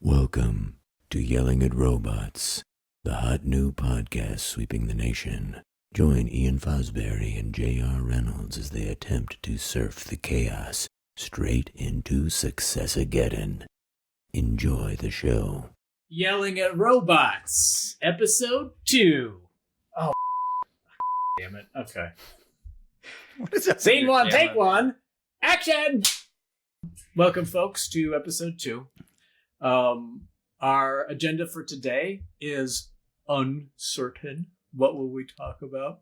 Welcome to Yelling at Robots, the hot new podcast sweeping the nation. Join Ian Fosbury and J.R. Reynolds as they attempt to surf the chaos straight into Success-ageddon. Enjoy the show. Yelling at Robots, Episode 2. Oh, damn it. Okay. What is that? Scene 1, take 1, action! Welcome, folks, to Episode 2. Our agenda for today is uncertain. What will we talk about?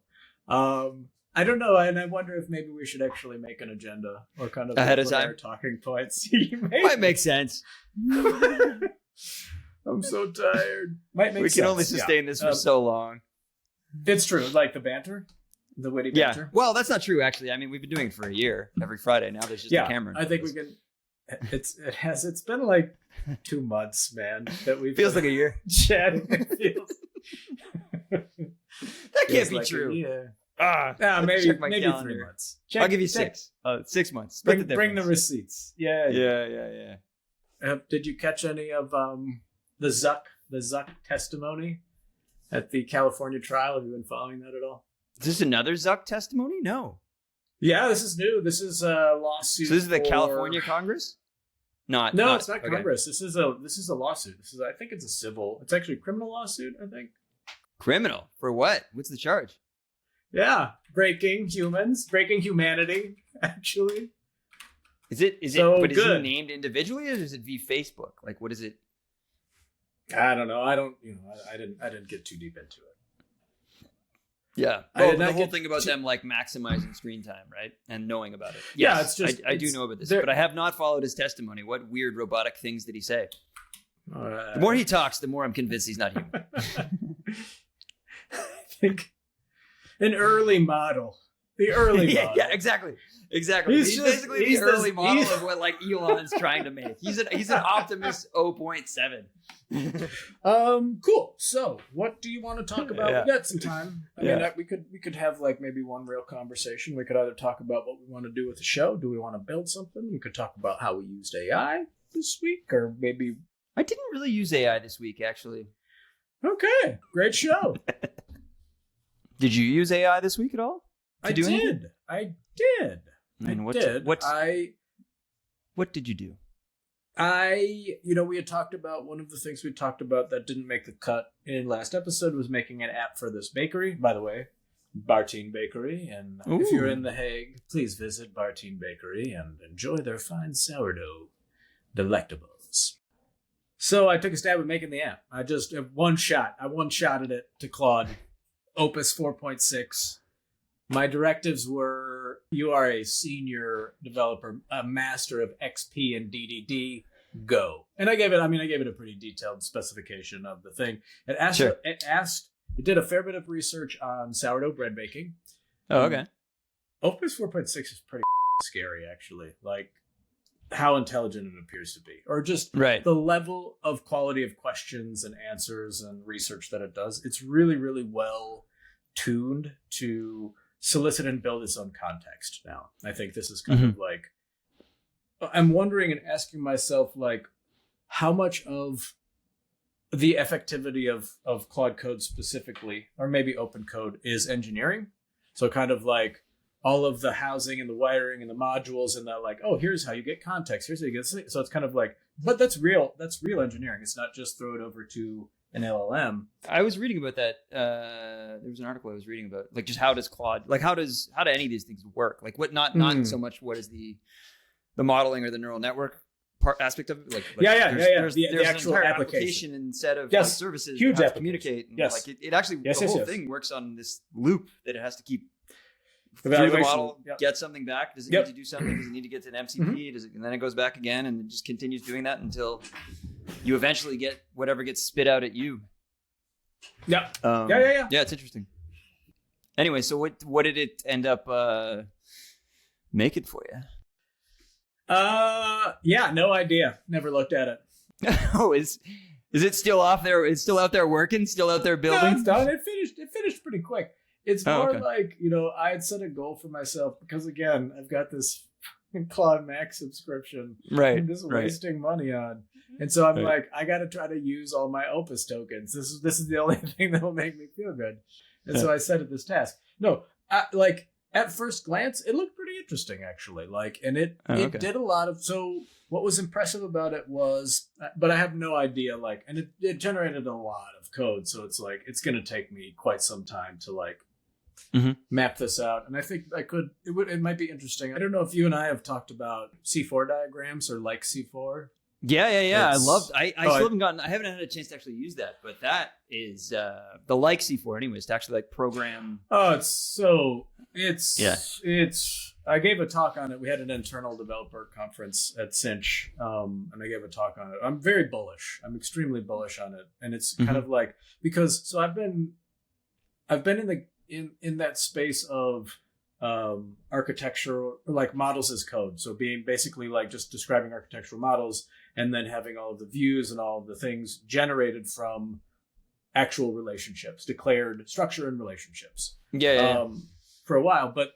I don't know, and I wonder if maybe we should actually make an agenda or kind of ahead of time talking points. Might make sense. I'm so tired. Might make We sense. can only sustain this for so long. It's true, like the banter, the witty banter. Well, that's not true, actually. I mean, we've been doing it for a year, every Friday. Now there's just a camera. I think we can. It's been like 2 months, man. That we feels like a year. Chatting. It That can't be true. Maybe 3 months. I'll give you 6. 6 months. Split Bring the receipts. Yeah. Did you catch any of the Zuck testimony at the California trial? Have you been following that at all? Is this another Zuck testimony? No. Yeah, this is new. This is a lawsuit. So this is the California Congress? No, it's not Congress. This is a lawsuit. I think it's a civil. It's actually a criminal lawsuit, I think. Criminal? For what? What's the charge? Yeah, breaking humanity, actually. Is it but is he named individually or is it via Facebook? Like, what is it? I don't know. I didn't get too deep into it. Yeah. Well, the whole thing about them like maximizing screen time, right? And knowing about it. Yeah, it's just I do know about this, but I have not followed his testimony. What weird robotic things did he say? The more he talks, the more I'm convinced he's not human. I think an early model. The early model. Yeah, exactly. He's basically the early model of what like Elon's trying to make. He's an Optimus 0.7. Cool. So, what do you want to talk about? Yeah. We got some time. I mean, we could have like maybe one real conversation. We could either talk about what we want to do with the show. Do we want to build something? We could talk about how we used AI this week, or maybe I didn't really use AI this week, actually. Okay, great show. Did you use AI this week at all? I did. What did you do? We had talked about one of the things we talked about that didn't make the cut in last episode was making an app for this bakery. By the way, Bartine Bakery. And if you're in The Hague, please visit Bartine Bakery and enjoy their fine sourdough delectables. So I took a stab at making the app. I just one-shotted it to Claude, Opus 4.6. My directives were, you are a senior developer, a master of XP and DDD, go. And I gave it a pretty detailed specification of the thing. It did a fair bit of research on sourdough bread baking. Oh, okay. Opus 4.6 is pretty scary, actually. Like, how intelligent it appears to be. Or just the level of quality of questions and answers and research that it does. It's really, really well tuned to solicit and build its own context now. I think this is kind of like, I'm wondering and asking myself, like, how much of the effectivity of Claude Code specifically, or maybe open code, is engineering. So kind of like all of the housing and the wiring and the modules and the like, oh, here's how you get context. Here's how you get this. So it's kind of like, but that's real engineering. It's not just throw it over to an LLM. I was reading about that. There was an article I was reading about, like, just how does Claude, like, how do any of these things work? Like, what not so much what is the modeling or the neural network aspect of it? Like there's the actual an application and set of services huge that communicate. And like it actually the whole thing works on this loop that it has to keep through the model, get something back. Does it need to do something? Does it need to get to an MCP? And then it goes back again and it just continues doing that until you eventually get whatever gets spit out at you. Yeah. Yeah, it's interesting. Anyway, so what did it end up making for you? No idea. Never looked at it. Oh, is it still off there? It's still out there working? Still out there building? No, it's done. It finished pretty quick. It's more like, I had set a goal for myself because, again, I've got this Claude Max subscription. Right. I'm just wasting money on. And so I'm like, I got to try to use all my Opus tokens. This is the only thing that will make me feel good. And so I set it this task. No, like at first glance, it looked pretty interesting actually. Like, and it did a lot of, so what was impressive about it was, but I have no idea, like, and it generated a lot of code. So it's like, it's going to take me quite some time to like map this out. And I think it might be interesting. I don't know if you and I have talked about C4 diagrams or like C4. Yeah. I haven't had a chance to actually use that, but that is the like C4 anyways, to actually like program. Oh, I gave a talk on it. We had an internal developer conference at Cinch, and I gave a talk on it. I'm very bullish. I'm extremely bullish on it. And it's kind of like, because, so I've been in that space of architecture, like models as code. So being basically like just describing architectural models and then having all of the views and all of the things generated from actual relationships, declared structure and relationships. For a while, but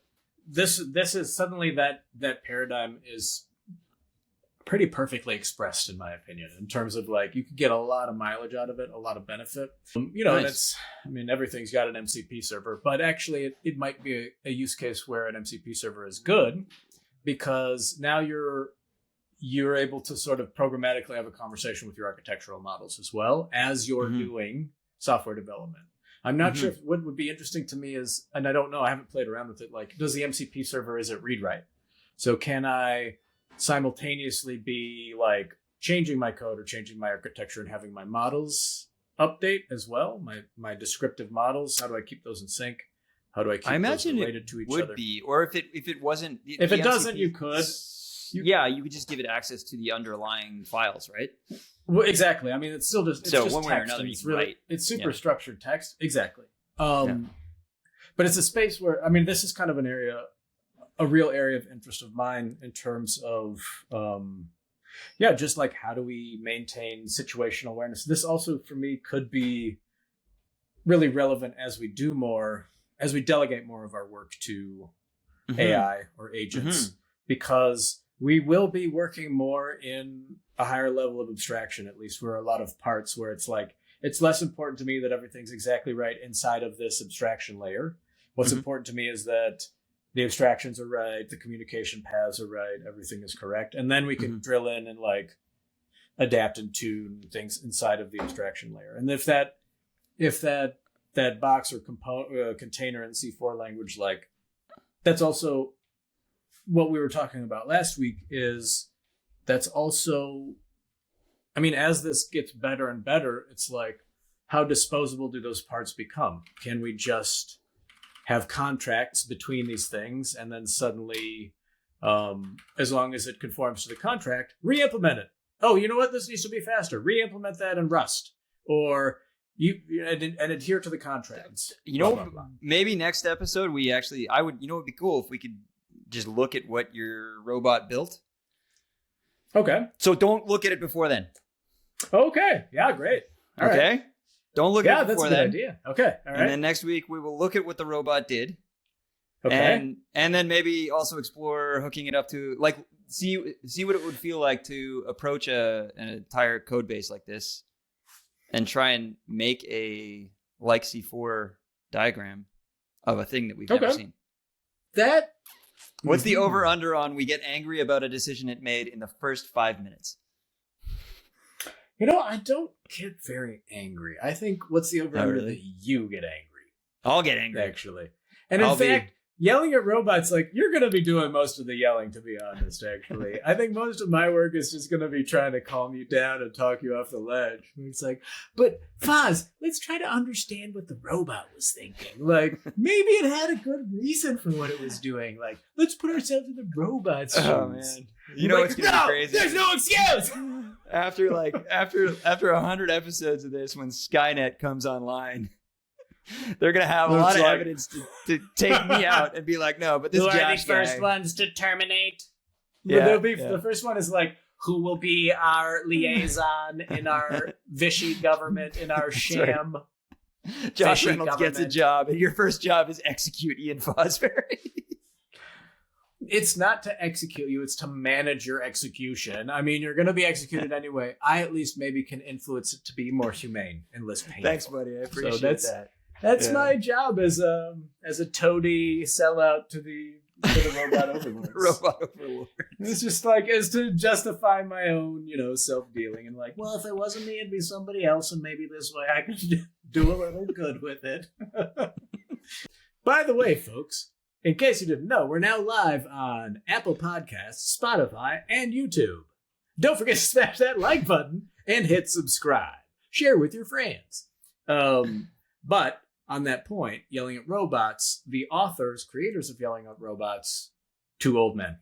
this is suddenly that paradigm is pretty perfectly expressed in my opinion, in terms of like you could get a lot of mileage out of it, a lot of benefit. Nice. And it's, everything's got an MCP server, but actually it might be a use case where an MCP server is good because now you're able to sort of programmatically have a conversation with your architectural models as well as you're doing software development. I'm not sure if what would be interesting to me is, and I don't know, I haven't played around with it, like, does the MCP server, is it read-write? So can I simultaneously be like changing my code or changing my architecture and having my models update as well? My descriptive models, how do I keep those in sync? How do I keep those related to each other? Would be, or if it wasn't, if it doesn't, you could. You could just give it access to the underlying files, right? Well, exactly. I mean, it's still just, it's so just one way text, or another, it's really, it's super structured text. Exactly. But it's a space where, this is kind of a real area of interest of mine in terms of, just like, how do we maintain situational awareness? This also for me could be really relevant as we delegate more of our work to AI or agents, because we will be working more in a higher level of abstraction, at least for a lot of parts where it's like, it's less important to me that everything's exactly right inside of this abstraction layer. What's important to me is that the abstractions are right, the communication paths are right, everything is correct. And then we can drill in and like adapt and tune things inside of the abstraction layer. And if that box or container in C4 language, like, that's also what we were talking about last week, is that's also, as this gets better and better, it's like, how disposable do those parts become? Can we just have contracts between these things and then suddenly, as long as it conforms to the contract, re-implement it? Oh, you know what? This needs to be faster. Re-implement that in Rust, or and adhere to the contracts. Maybe next episode it'd be cool if we could just look at what your robot built. Okay. So don't look at it before then. Okay. Yeah, great. All okay. Right. Don't look at it before then. Yeah, that's a good idea. Okay. All right. And then next week we will look at what the robot did. Okay. And then maybe also explore hooking it up to, like, see what it would feel like to approach an entire code base like this and try and make a like C4 diagram of a thing that we've never seen. What's the over-under on we get angry about a decision it made in the first 5 minutes? I don't get very angry. I think what's the over-under that you get angry? I'll get angry. Actually. And in fact, yelling at robots, like, you're going to be doing most of the yelling, to be honest, actually. I think most of my work is just going to be trying to calm you down and talk you off the ledge. It's like, but Foz, let's try to understand what the robot was thinking. Like, maybe it had a good reason for what it was doing. Like, let's put ourselves in the robot's shoes. Oh, man. It's going to be crazy. There's no excuse! After 100 episodes of this, when Skynet comes online, they're going to have a lot of evidence to take me out and be like, no, but this Josh guy. Who are the first ones to terminate? Yeah, the first one is like, who will be our liaison in our Vichy government, in our sham? Right. Josh Reynolds gets a job, and your first job is execute Ian Fosbury. It's not to execute you, it's to manage your execution. I mean, you're going to be executed anyway. I at least maybe can influence it to be more humane and less painful. Thanks, buddy. I appreciate that. That's my job as a toady sellout to the robot overlords. Robot overlords. It's just like is to justify my own, self-dealing and like, well, if it wasn't me, it'd be somebody else, and maybe this way I could do a little good with it. By the way, folks, in case you didn't know, we're now live on Apple Podcasts, Spotify, and YouTube. Don't forget to smash that like button and hit subscribe. Share with your friends. But on that point, Yelling at Robots, the creators of Yelling at Robots, 2 old men.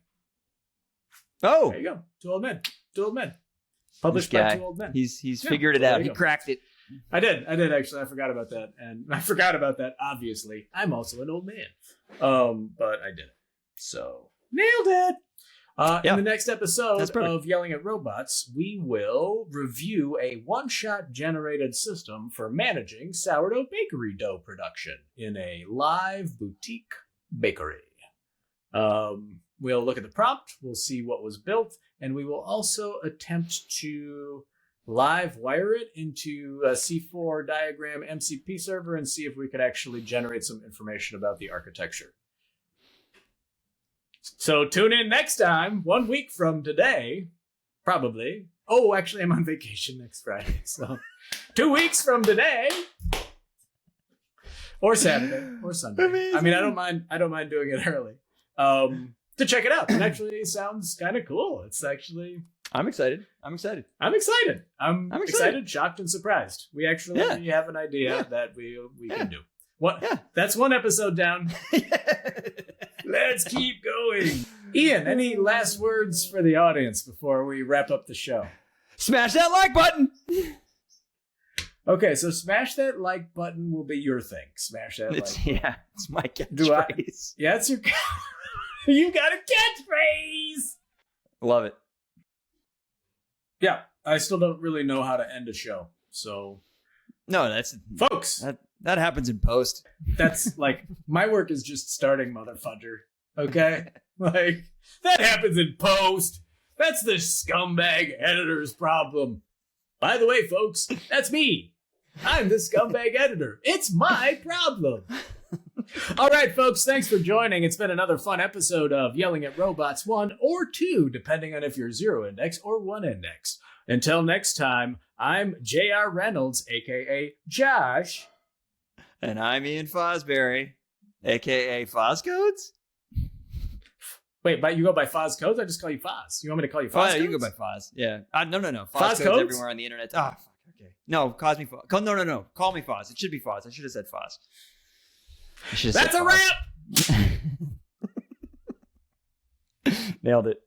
Oh, there you go. 2 old men. Published by 2 old men. He's figured it out. He cracked it. I did actually. I forgot about that. And I forgot about that, obviously. I'm also an old man. But I did it. So, nailed it. In the next episode of Yelling at Robots, we will review a one-shot generated system for managing sourdough bakery dough production in a live boutique bakery. We'll look at the prompt, we'll see what was built, and we will also attempt to live wire it into a C4 diagram MCP server and see if we could actually generate some information about the architecture. So tune in next time, 1 week from today, probably. Oh, actually, I'm on vacation next Friday, so 2 weeks from today, or Saturday, or Sunday. Amazing. I mean, I don't mind doing it early. To check it out. It actually sounds kind of cool. It's actually. I'm excited. I'm excited, shocked, and surprised. We actually have an idea that we can do. What? Yeah. That's 1 episode down. Let's keep going. Ian, any last words for the audience before we wrap up the show? Smash that like button. Okay, so smash that like button will be your thing. Smash that like button. Yeah, it's my catchphrase. Yeah, it's your. You got a catchphrase. Love it. Yeah, I still don't really know how to end a show, so. No, that's folks. That happens in post. That's like my work is just starting, motherfucker. Okay, like that happens in post. That's the scumbag editor's problem. By the way, folks, that's me. I'm the scumbag editor. It's my problem. All right, folks, thanks for joining. It's been another fun episode of Yelling at Robots 1 or 2, depending on if you're 0 index or 1 index. Until next time, I'm J.R. Reynolds, a.k.a. Josh. And I'm Ian Fosbury, a.k.a. Foscodes? Wait, but you go by Foscodes? I just call you Foz. You want me to call you Foscodes? Oh, yeah, you can go by Foz. Yeah. No. Foscodes everywhere on the internet. Ah, fuck. Okay. No, call me Foz. No. Call me Foz. It should be Foz. I should have said Foz. That's a wrap! Nailed it.